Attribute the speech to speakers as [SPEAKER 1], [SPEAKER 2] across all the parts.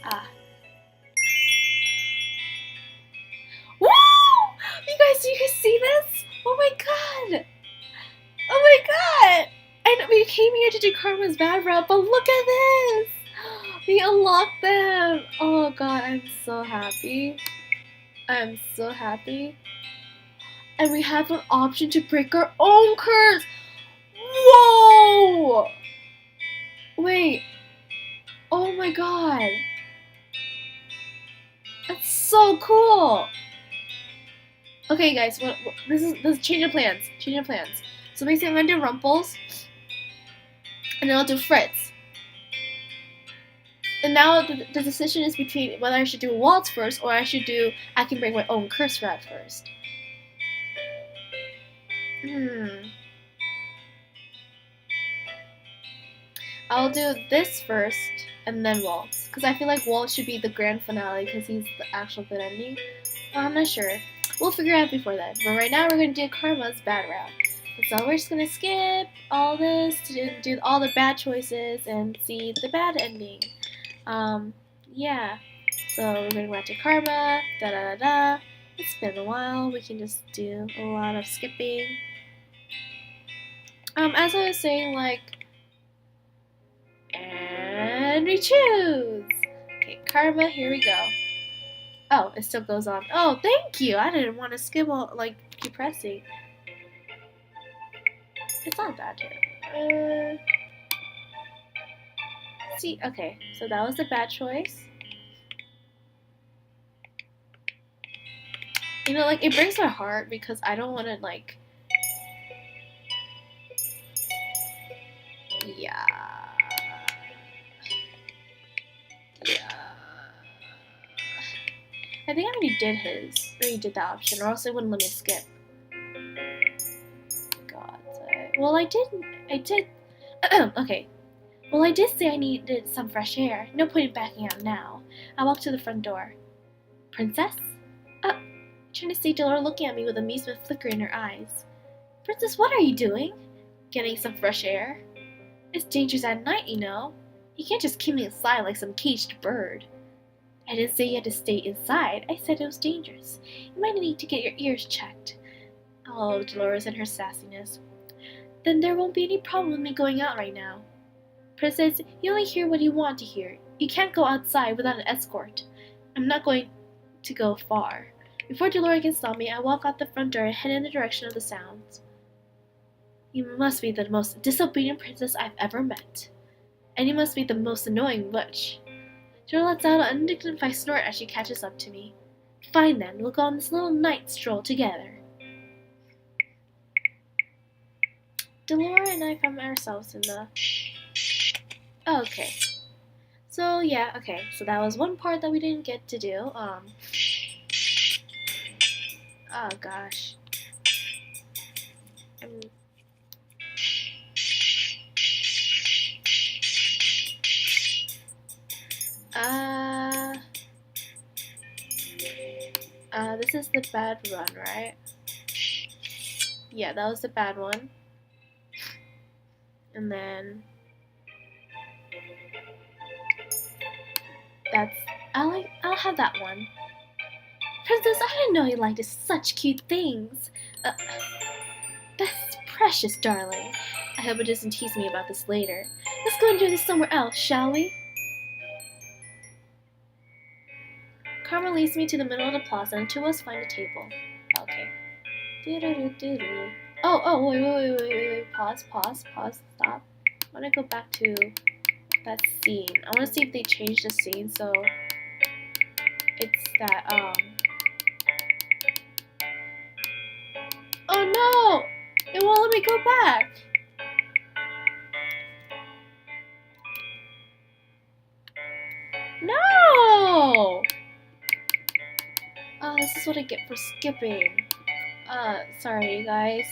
[SPEAKER 1] Ah. Woo! You guys see this? Oh my god! Oh my god! I know we came here to do Karma's bad route, but look at this! We unlocked them! Oh god, I'm so happy. I'm so happy. And we have an option to break our own curse! Whoa! Wait. Oh my god. That's so cool! Okay guys, this is change of plans. Change of plans. So basically I'm gonna do Rumples. And then I'll do Fritz. And now the decision is between whether I should do Waltz first or I can bring my own curse route first. I'll do this first and then Waltz. Because I feel like Waltz should be the grand finale because he's the actual good ending. Well, I'm not sure. We'll figure it out before that. But right now we're going to do Karma's bad route. So we're just going to skip all this to do all the bad choices and see the bad ending. Yeah. So we're going to go back to Karma. Da da da da. It's been a while. We can just do a lot of skipping. As I was saying, like, and we choose. Okay, Karma, here we go. Oh, it still goes on. Oh, thank you. I didn't want to skip all, like, keep pressing. It's not that terrible. See, okay, so that was a bad choice. You know, like, it breaks my heart because I don't want to, like, yeah. I think I already did his, or he did that option, or else it wouldn't let me skip. God. Well, I did. Okay. Well, I did say I needed some fresh air. No point in backing out now. I walked to the front door. Princess? Trying to see Delora looking at me with amusement flickering in her eyes. Princess, what are you doing? Getting some fresh air. It's dangerous at night, you know. You can't just keep me inside like some caged bird. I didn't say you had to stay inside. I said it was dangerous. You might need to get your ears checked. Oh, Dolores and her sassiness. Then there won't be any problem with me going out right now. Princess, you only hear what you want to hear. You can't go outside without an escort. I'm not going to go far. Before Dolores can stop me, I walk out the front door and head in the direction of the sounds. You must be the most disobedient princess I've ever met. And you must be the most annoying witch. Jill lets out an undignified snort as she catches up to me. Fine then, we'll go on this little night stroll together. Delora and I found ourselves in the... Oh, okay. So, yeah, okay. So that was one part that we didn't get to do. Oh, gosh. This is the bad run, right? Yeah, that was the bad one. And then I'll have that one. Princess, I didn't know you liked such cute things. That's precious, darling. I hope it doesn't tease me about this later. Let's go and do this somewhere else, shall we? Karma leads me to the middle of the plaza and two of us find a table. Okay. Oh, wait. Pause, stop. I want to go back to that scene. I want to see if they changed the scene so it's that, Oh no! It won't let me go back! No! Oh, this is what I get for skipping. Sorry, you guys.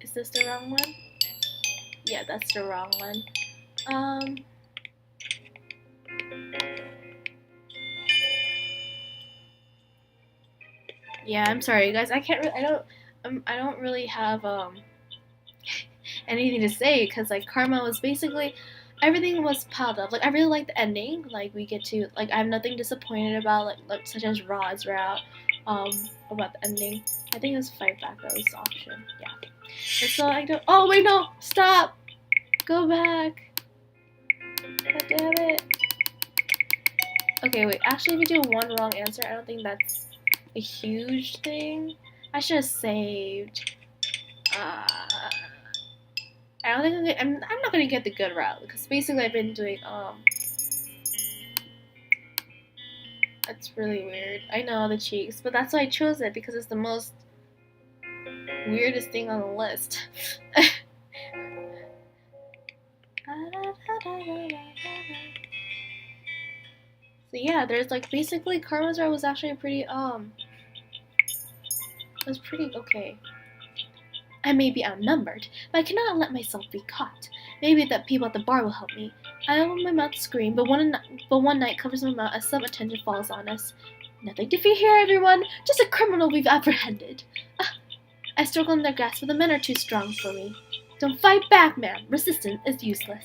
[SPEAKER 1] Is this the wrong one? Yeah, that's the wrong one. Yeah, I'm sorry, you guys. I I don't really have anything to say because like karma was basically everything was piled up. Like I really like the ending. Like we get to like I have nothing disappointed about like such as Rod's route. About the ending. I think it was fight back that was the option. Yeah. And so I don't. Oh wait no! Stop! Go back! God damn it! Okay wait. Actually, if we do one wrong answer, I don't think that's a huge thing. I should have saved. I don't think I'm not gonna get the good route because basically I've been doing that's really weird. I know the cheeks, but that's why I chose it because it's the most weirdest thing on the list. So yeah, there's like basically Karma's route was actually pretty it was pretty okay. I may be outnumbered, but I cannot let myself be caught. Maybe the people at the bar will help me. I open my mouth to scream, but one night covers my mouth as some attention falls on us. Nothing to fear here, everyone. Just a criminal we've apprehended. I struggle in their grasp, but the men are too strong for me. Don't fight back, man. Resistance is useless.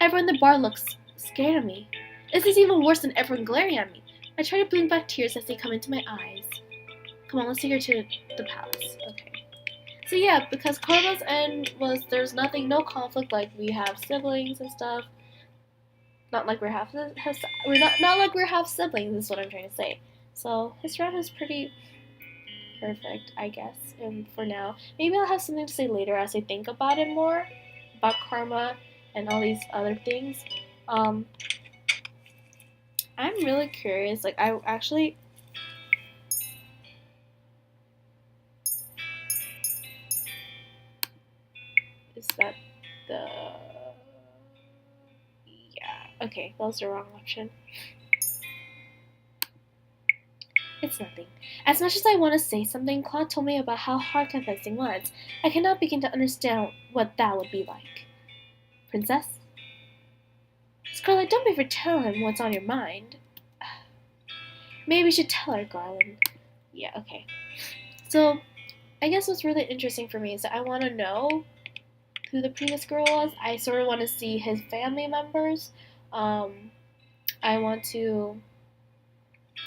[SPEAKER 1] Everyone in the bar looks scared of me. This is even worse than everyone glaring at me. I try to blink back tears as they come into my eyes. Come on, let's take her to the palace. Okay. So yeah, because Karma's end was there's nothing, no conflict. Like we have siblings and stuff. Not like we're half like we're half siblings. Is what I'm trying to say. So his route is pretty perfect, I guess. And for now, maybe I'll have something to say later as I think about it more, about karma and all these other things. I'm really curious. Like I actually. Is that the... Yeah, okay, that was the wrong option. It's nothing. As much as I want to say something, Claude told me about how hard confessing was. I cannot begin to understand what that would be like. Princess? Scarlet, don't be for telling him what's on your mind. Maybe we should tell her, Garland. Yeah, okay. So, I guess what's really interesting for me is that I want to know who the previous girl was. I sort of want to see his family members. I want to.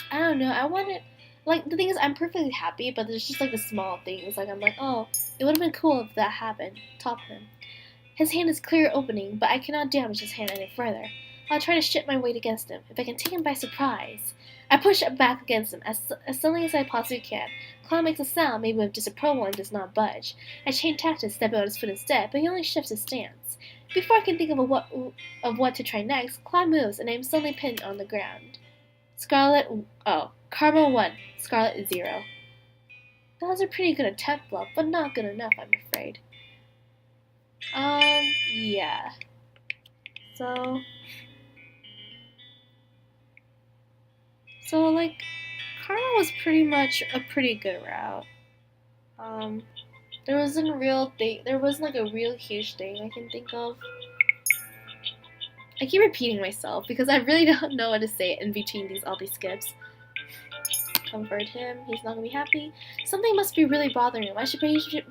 [SPEAKER 1] I don't know. I want it. Like the thing is, I'm perfectly happy, but there's just like the small things. Like I'm like, oh, it would have been cool if that happened. Top him. His hand is clear opening, but I cannot damage his hand any further. I'll try to shift my weight against him. If I can take him by surprise. I push it back against him as suddenly as I possibly can. Claude makes a sound, maybe with disapproval, and does not budge. I change tactics, stepping on his foot instead, but he only shifts his stance. Before I can think of what to try next, Claude moves, and I am suddenly pinned on the ground. Karma 1, Scarlet 0. That was a pretty good attempt, love, but not good enough, I'm afraid. Yeah. So like, Karma was pretty much a pretty good route. There wasn't like a real huge thing I can think of. I keep repeating myself because I really don't know what to say in between all these skips. Comfort him, he's not gonna be happy. Something must be really bothering him. I should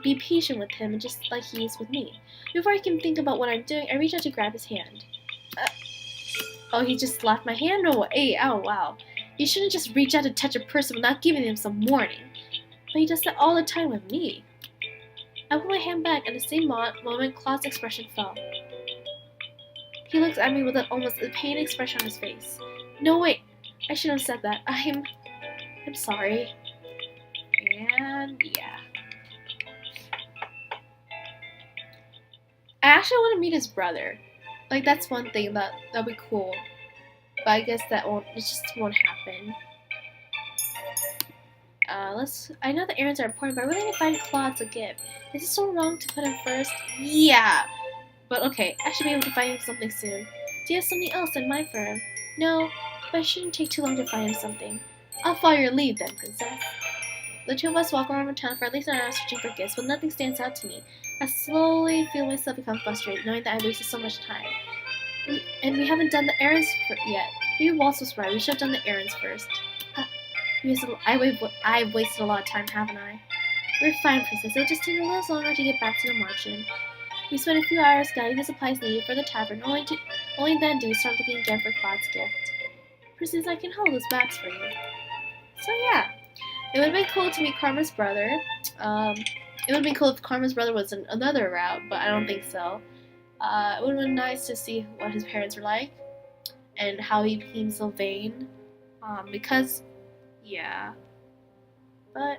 [SPEAKER 1] be patient with him, just like he is with me. Before I can think about what I'm doing, I reach out to grab his hand. Oh, he just slapped my hand? No way. Oh, wow. You shouldn't just reach out to touch a person without giving them some warning. But he does that all the time with me. I put my hand back, and at the same moment, Claude's expression fell. He looks at me with almost a pained expression on his face. No, wait. I shouldn't have said that. I'm sorry. And, yeah. I actually want to meet his brother. Like, that's one thing that'll be cool. But I guess it just won't happen. I know the errands are important, but I really need to find Claude to give. Is it so wrong to put him first? Yeah! But okay, I should be able to find him something soon. Do you have something else in mind for him? No, but it shouldn't take too long to find him something. I'll follow your lead then, Princess. The two of us walk around town for at least an hour searching for gifts, but nothing stands out to me. I slowly feel myself become frustrated, knowing that I wasted so much time. We haven't done the errands yet. Maybe Waltz was right. We should have done the errands first. I've wasted a lot of time, haven't I? We're fine, Princess. It'll just take a little longer to get back to the margin. We spent a few hours gathering the supplies needed for the tavern, only then do we start looking again for Klaude's gift. Princess, I can hold those bags for you. So yeah, it would have been cool to meet Karma's brother. It would have been cool if Karma's brother was another route, but I don't think so. It would have been nice to see what his parents were like and how he became so vain. Because, yeah. But,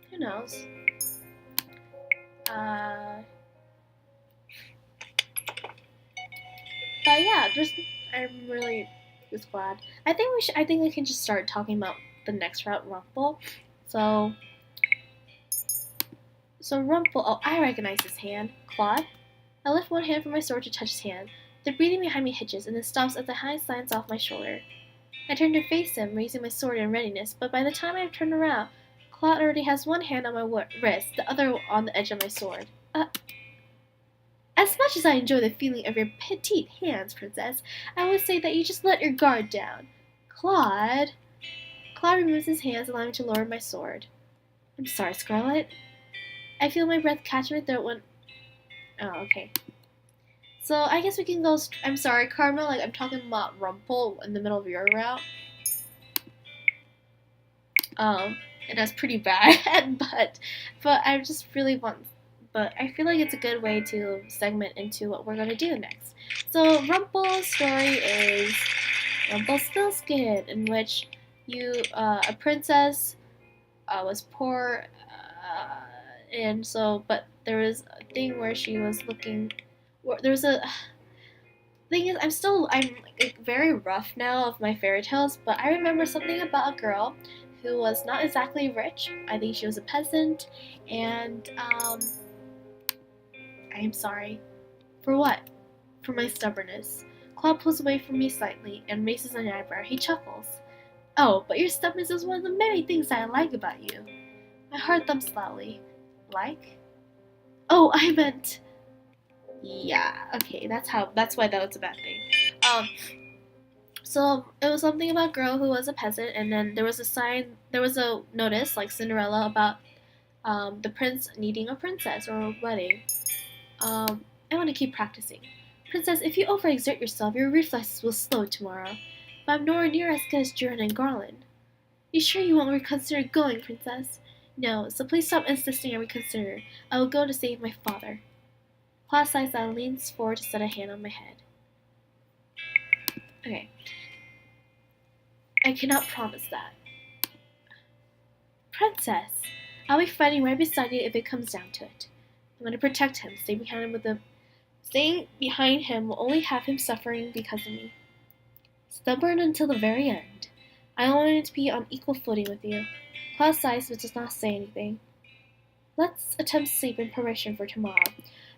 [SPEAKER 1] who knows? But yeah, I'm really just glad. I think we can just start talking about the next route, Rumple. So Rumple. Oh, I recognize his hand, Klaude. I lift one hand from my sword to touch his hand. The breathing behind me hitches, and then stops as the hand slides off my shoulder. I turn to face him, raising my sword in readiness. But by the time I have turned around, Klaude already has one hand on my wrist, the other on the edge of my sword. As much as I enjoy the feeling of your petite hands, Princess, I would say that you just let your guard down. Klaude removes his hands, allowing me to lower my sword. I'm sorry, Scarlet. I feel my breath catch my throat when... Oh, okay. So, I guess we can go... I'm sorry, Karma, like, I'm talking about Rumple in the middle of your route. And that's pretty bad, but I just really want... But I feel like it's a good way to segment into what we're going to do next. So, Rumple's story is Rumpelstiltskin, in which a princess was poor, and so, but there was a thing where she was looking, there was a, thing is, I'm like, very rough now of my fairy tales, but I remember something about a girl who was not exactly rich. I think she was a peasant, and, I am sorry. For what? For my stubbornness. Klaude pulls away from me slightly and raises an eyebrow. He chuckles. Oh, but your stubbornness is one of the many things I like about you. My heart thumps loudly. Like? Oh, I meant... Yeah, okay, that's why that was a bad thing. So it was something about a girl who was a peasant, and then there was a notice, like Cinderella, about the prince needing a princess or a wedding. I want to keep practicing. Princess, if you overexert yourself, your reflexes will slow tomorrow. But I'm nowhere near as good as Jiren and Garland. You sure you won't reconsider going, Princess? No, so please stop insisting I reconsider. I will go to save my father. Klaude sighs and leans forward to set a hand on my head. Okay. I cannot promise that. Princess, I'll be fighting right beside you if it comes down to it. I'm going to protect him. Staying behind him will only have him suffering because of me. Stubborn until the very end. I wanted to be on equal footing with you. Klaude sighs but does not say anything. Let's attempt sleep in preparation for tomorrow.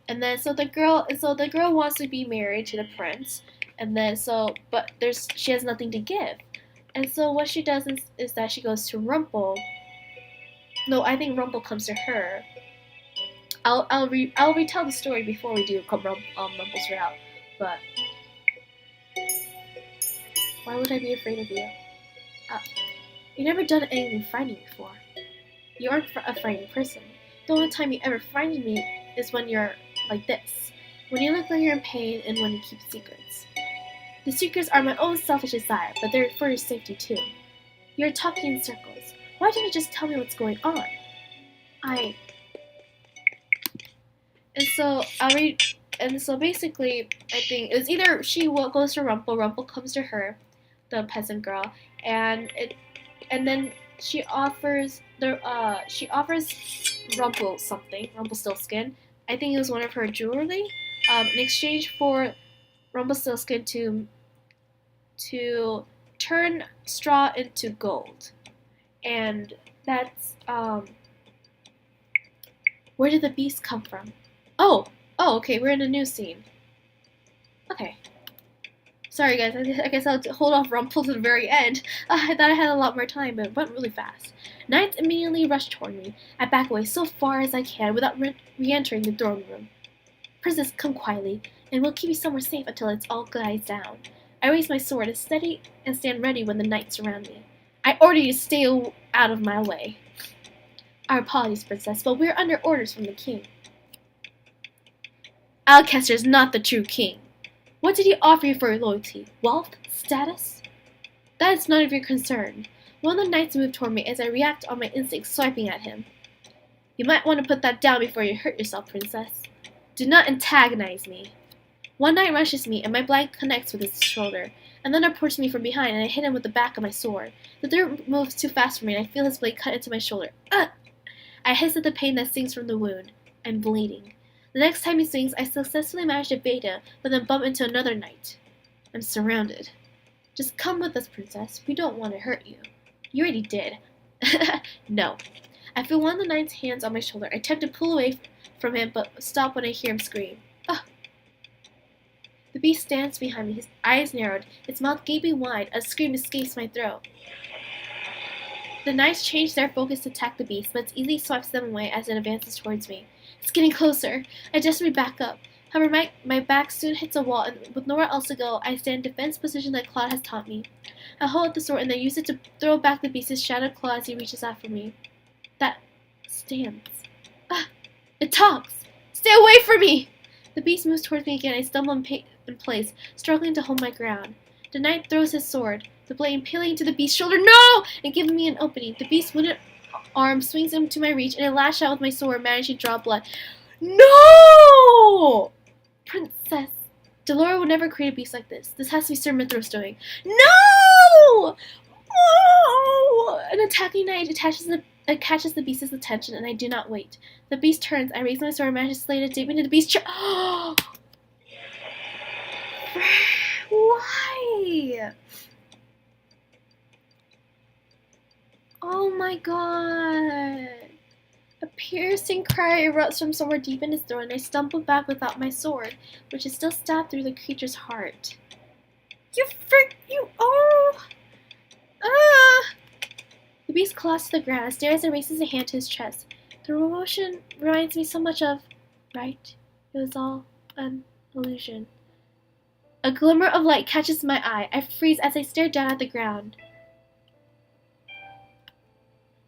[SPEAKER 1] And then so the girl wants to be married to the prince, and then she has nothing to give. And so what she does is that she goes to Rumple. No, I think Rumple comes to her. I'll retell the story before we do Rumple's route, but why would I be afraid of you? You've never done anything frightening before. You aren't a frightening person. The only time you ever frighten me is when you're like this, when you look like you're in pain and when you keep secrets. The secrets are my own selfish desire, but they're for your safety too. You're talking in circles. Why didn't you just tell me what's going on? And so basically, I think it's either she goes to Rumple comes to her, the peasant girl, and then she offers Rumple something, Rumpelstiltskin. I think it was one of her jewelry, in exchange for Rumpelstiltskin to turn straw into gold. And that's where did the beast come from? Oh, okay, we're in a new scene. Okay. Sorry guys, I guess I'll hold off Rumple to the very end. I thought I had a lot more time, but it went really fast. Knights immediately rushed toward me. I back away so far as I can without re-entering the throne room. Princess, come quietly, and we'll keep you somewhere safe until it all dies down. I raise my sword and stand ready when the knights surround me. I order you to stay out of my way. Our apologies, Princess, but we're under orders from the king. Alcester is not the true king. What did he offer you for your loyalty? Wealth? Status? That is none of your concern. One of the knights moved toward me as I react on my instinct, swiping at him. You might want to put that down before you hurt yourself, Princess. Do not antagonize me. One knight rushes me, and my blade connects with his shoulder. Another approaches me from behind, and I hit him with the back of my sword. The third moves too fast for me, and I feel his blade cut into my shoulder. Ugh! I hiss at the pain that stings from the wound. I'm bleeding. The next time he swings, I successfully manage to evade him, but then bump into another knight. I'm surrounded. Just come with us, Princess. We don't want to hurt you. You already did. No. I feel one of the knight's hands on my shoulder. I attempt to pull away from him, but stop when I hear him scream. Ah! The beast stands behind me, his eyes narrowed, its mouth gaping wide. A scream escapes my throat. The knights change their focus to attack the beast, but it easily swipes them away as it advances towards me. It's getting closer. I desperately back up. However, my back soon hits a wall, and with nowhere else to go, I stand in defense position that Klaude has taught me. I hold up the sword and then use it to throw back the beast's shadowed claw as he reaches out for me. That stands. Ah! It talks! Stay away from me! The beast moves towards me again. I stumble in place, struggling to hold my ground. The knight throws his sword, the blade impaling into the beast's shoulder. No! And giving me an opening. The beast's wounded arm swings into my reach, and I lash out with my sword, managing to draw blood. No! Princess, Delora would never create a beast like this. This has to be Sir Mithras doing. No! Oh! An attacking knight catches the beast's attention, and I do not wait. The beast turns. I raise my sword and manage to slay it deep into the beast's chest. Why? Oh my god. A piercing cry erupts from somewhere deep in his throat, and I stumble back without my sword, which is still stabbed through the creature's heart. The beast claws to the ground, stares and raises a hand to his chest. The motion reminds me so much of... Right? It was all an illusion. A glimmer of light catches my eye. I freeze as I stare down at the ground.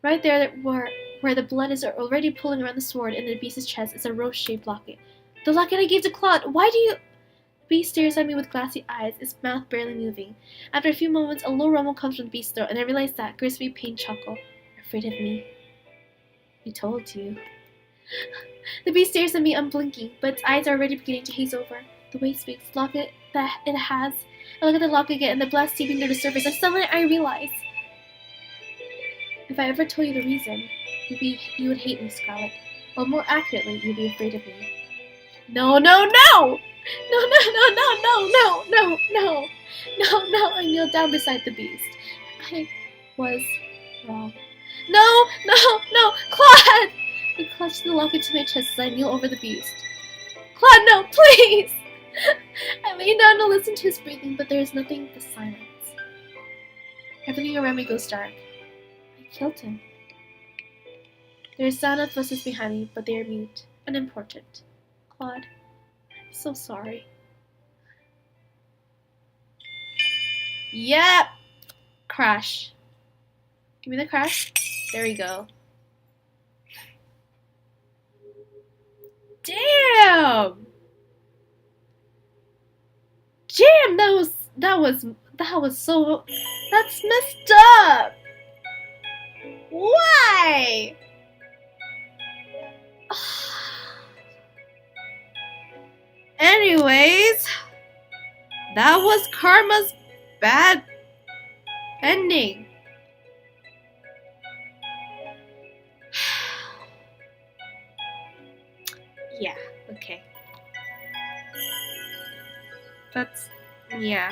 [SPEAKER 1] Right there where the blood is already pooling around the sword in the beast's chest is a rose-shaped locket. The locket I gave to Klaude! Why do you... The beast stares at me with glassy eyes, its mouth barely moving. After a few moments, a low rumble comes from the beast's throat, and I realize that Grisby pain chuckle. Afraid of me? I told you. The beast stares at me unblinking, but its eyes are already beginning to haze over. The way it speaks, locket that it has. I look at the locket again, and the blood seeping through the surface, and suddenly I realize... If I ever told you the reason, you would hate me, Scarlet. Or more accurately, you'd be afraid of me. No, no, no! No, no, no, no, no, no, no, no, no, no! I kneel down beside the beast. I was wrong. No, no, no! Klaude! I clutch the locket to my chest as I kneel over the beast. Klaude, no, please! I lay down to listen to his breathing, but there is nothing but silence. Everything around me goes dark. I killed him. There is sound of voices behind me, but they are mute, unimportant. Klaude, I'm so sorry. Yep! Crash. Give me the crash. There we go. Damn! Damn, that was so... That's messed up! Why? Anyways, that was Karma's bad ending. Yeah, okay. That's, yeah.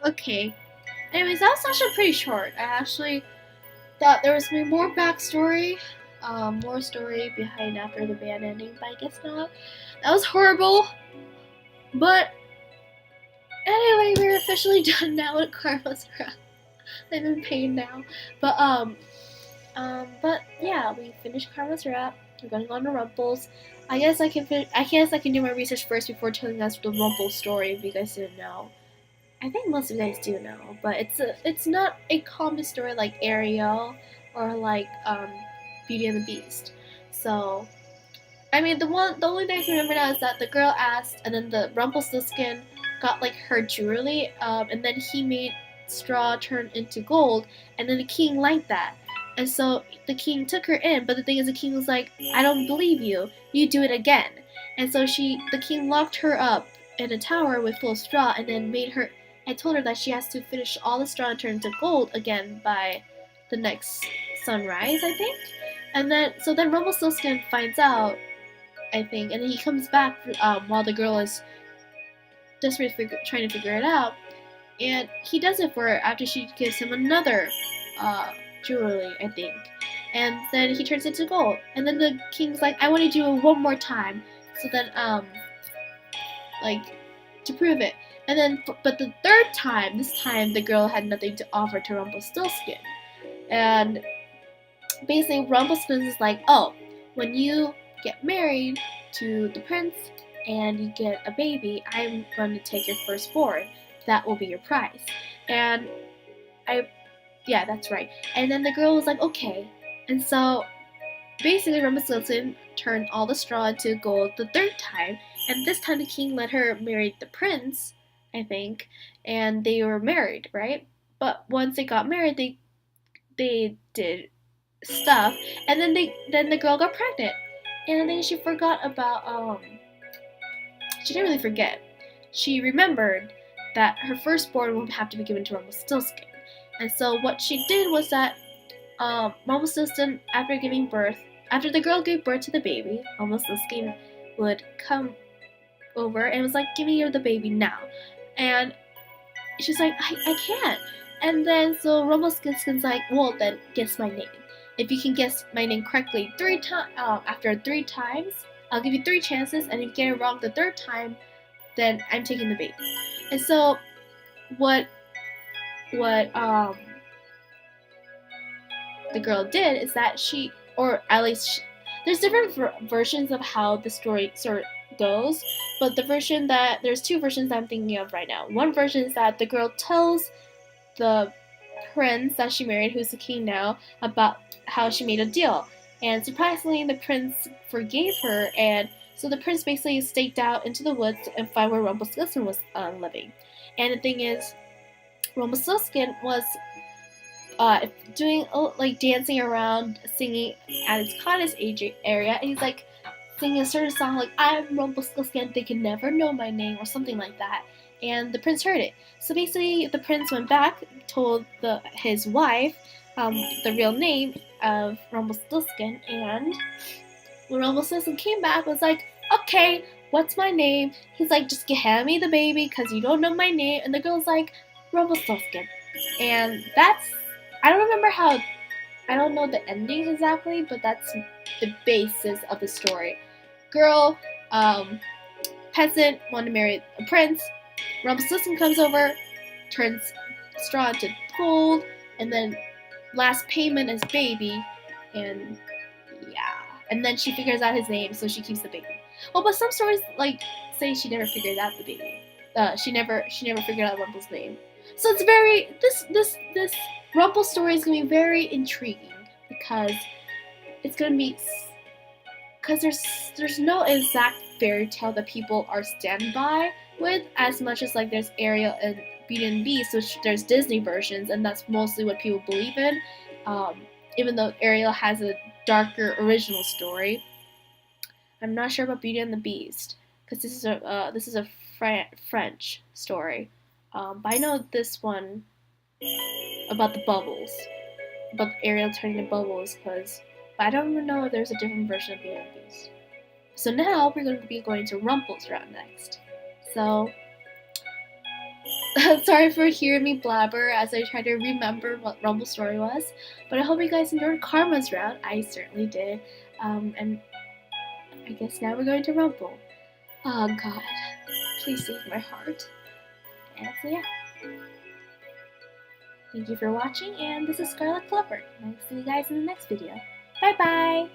[SPEAKER 1] Okay. Anyways, that was actually pretty short. I actually thought there was more backstory, more story behind after the bad ending, but I guess not. That was horrible. But anyway, we're officially done now with Karma's Wrath. I'm in pain now. But yeah, we finished Karma's Wrath. We're going on to Rumple's. I guess I can do my research first before telling us the Rumple story if you guys didn't know. I think most of you guys do know, but it's not a common story like Ariel or like Beauty and the Beast. So I mean, the only thing I can remember now is that the girl asked, and then the Rumpelstiltskin got like her jewelry, and then he made straw turn into gold, and then the king liked that, and so the king took her in. But the thing is, the king was like, "I don't believe you. You do it again." And so the king locked her up in a tower with full of straw, and then made her. I told her that she has to finish all the straw and turn into gold again by the next sunrise, I think. And then Rumpelstiltskin finds out, I think, and then he comes back while the girl is desperately trying to figure it out, and he does it for her after she gives him another uh, jewelry, I think, and then he turns into gold, and then the king's like, "I want to do it one more time," so then like to prove it, and then but the third time, this time the girl had nothing to offer to Rumpelstiltskin, and basically Rumpelstiltskin is like, "Oh, when you get married to the prince and you get a baby, I'm going to take your firstborn. That will be your prize." And yeah, that's right. And then the girl was like, "Okay." And so basically Rumpelstiltskin turned all the straw into gold the third time, and this time the king let her marry the prince, I think, and they were married, right? But once they got married, they did stuff, and then the girl got pregnant, and then she forgot about she didn't really forget. She remembered that her firstborn would have to be given to Rumpelstiltskin, and so what she did was that Rumpelstiltskin, after the girl gave birth to the baby, Rumpelstiltskin would come over and was like, "Give me the baby now," and she's like, I can't." And then so Rumpelstiltskin's like, "Well, then guess my name. If you can guess my name correctly after 3 times, I'll give you 3 chances, and if you get it wrong the third time, then I'm taking the baby." And so what the girl did is that or at least there's different versions of how the story sort of goes, but there's 2 versions that I'm thinking of right now. One version is that the girl tells the prince that she married, who's the king now, about how she made a deal, and surprisingly the prince forgave her, and so the prince basically staked out into the woods and find where Rumpelstiltskin was living. And the thing is, Rumpelstiltskin was doing like dancing around, singing at his cottage area, and he's like singing a certain song like, "I'm Rumpelstiltskin, they can never know my name," or something like that. And the prince heard it. So basically, the prince went back, told his wife the real name of Rumpelstiltskin, and when Rumpelstiltskin came back, was like, "Okay, what's my name?" He's like, "Just hand me the baby, because you don't know my name." And the girl's like, "Rumpelstiltskin." And I don't remember I don't know the ending exactly, but that's the basis of the story. Girl, peasant, want to marry a prince. Rumpelstiltskin comes over, turns straw into gold, and then last payment is baby, and yeah. And then she figures out his name, so she keeps the baby. Oh, but some stories like say she never figured out the baby. She never figured out Rumpel's name. So it's very this Rumpel story is gonna be very intriguing because it's gonna be because there's no exact fairy tale that people are stand by with as much as like there's Ariel and Beauty and the Beast, which there's Disney versions, and that's mostly what people believe in. Even though Ariel has a darker original story, I'm not sure about Beauty and the Beast because this is a French story. But I know this one about the bubbles, about Ariel turning to bubbles, but I don't even know if there's a different version of Beauty and the Beast. So now we're going to be going to Rumpel's round next. So, sorry for hearing me blabber as I try to remember what Rumpel's story was, but I hope you guys enjoyed Karma's round. I certainly did. And I guess now we're going to Rumpel. Oh God, please save my heart. And so yeah. Thank you for watching, and this is Scarlet Clover, and I'll see you guys in the next video. Bye bye!